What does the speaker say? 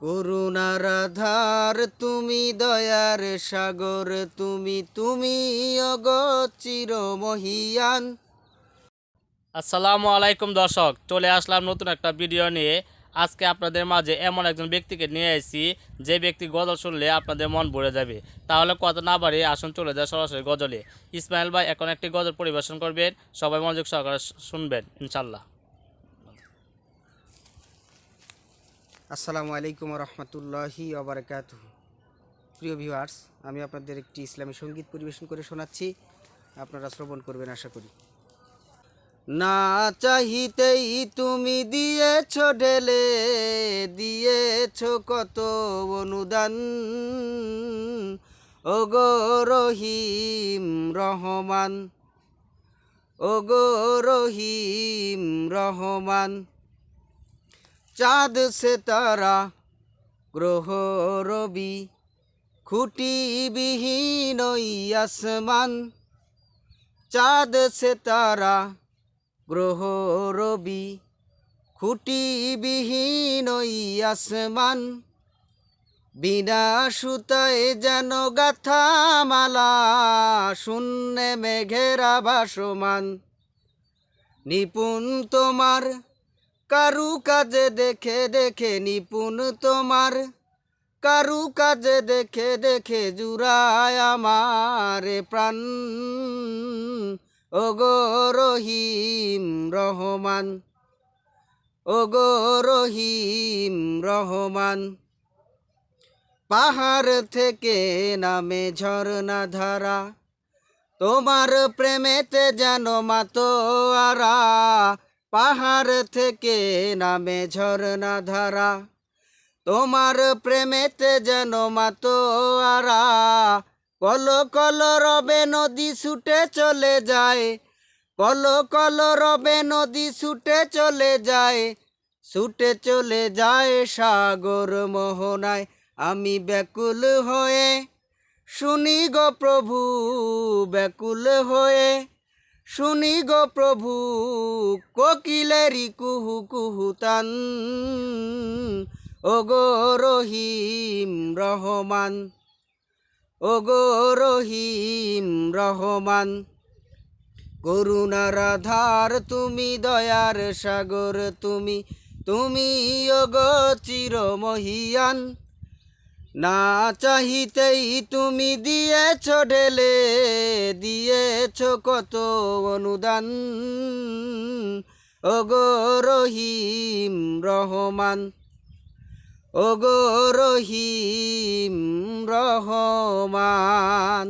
করুণার আধার তুমি, দয়ার সাগর তুমি, তুমি ওগো চিরমহিয়ান। আসসালামু আলাইকুম দর্শক, চলে আসলাম নতুন একটা ভিডিও নিয়ে। আজকে আপনাদের মাঝে এমন একজন ব্যক্তিকে নিয়ে এসেছি যে ব্যক্তি গজল শুনলে আপনাদের মন ভরে যাবে। তাহলে কথা না বাড়িয়ে আসুন চলে যায় সরাসরি গজলে। ইসমাইল ভাই এখন একটি গজল পরিবেশন করবেন, সবাই মনোযোগ সহকারে শুনবেন ইনশাল্লাহ। আসসালামু আলাইকুম রহমতুল্লাহি ওবারাকাতুহু। প্রিয় ভিউয়ার্স, আমি আপনাদের একটি ইসলামী সঙ্গীত পরিবেশন করে শোনাচ্ছি, আপনারা শ্রবণ করবেন আশা করি। না চাহিতেই তুমি দিয়েছ ঢেলে, দিয়েছ কত অনুদান, ওগো রহিম রহমান, ওগো রহিম রহমান। চাঁদ সিতারা গ্রহ রবি, খুঁটিবিহীন ওই আসমান। চাঁদ সিতারা গ্রহ রবি, খুঁটিবিহীন ওই আসমান। বিনা সুতায় যেন গাথা মালা, শূন্যে মেঘেরা ভাসমান। নিপুণ তোমার কারু কাজে দেখে দেখে, নিপুণ তোমার কারু কাজে দেখে দেখে, জুড়ায় আমার প্রাণ, ওগো রহিম রহমান, ওগো রহিম রহমান। পাহাড় থেকে নামে ঝরনা ধারা, তোমার প্রেমেতে যেন মাতোয়ারা। পাহাড় থেকে নামে ঝরনা ধারা, তোমার প্রেমেতে যেন মাতোয়ারা। কল কল রবে নদী ছুটে চলে যায়, কল কল রবে নদী ছুটে চলে যায়, ছুটে চলে যায় সাগর মোহনায়। আমি ব্যাকুল হয়ে শুনি গো প্রভু, ব্যাকুল হয়ে শুনি গো প্রভু, কোকিলেরি কুহু কুহু তান, ওগো রহিম রহমান, ওগো রহিম রহমান। করুণার আধার তুমি, দয়ার সাগর তুমি, তুমি ওগো চিরমহিয়ান। না চাহিতেই তুমি দিয়েছ ঢেলে, দিয়েছ কত অনুদান, ওগো রহিম রহমান, ওগো রহিম রহমান।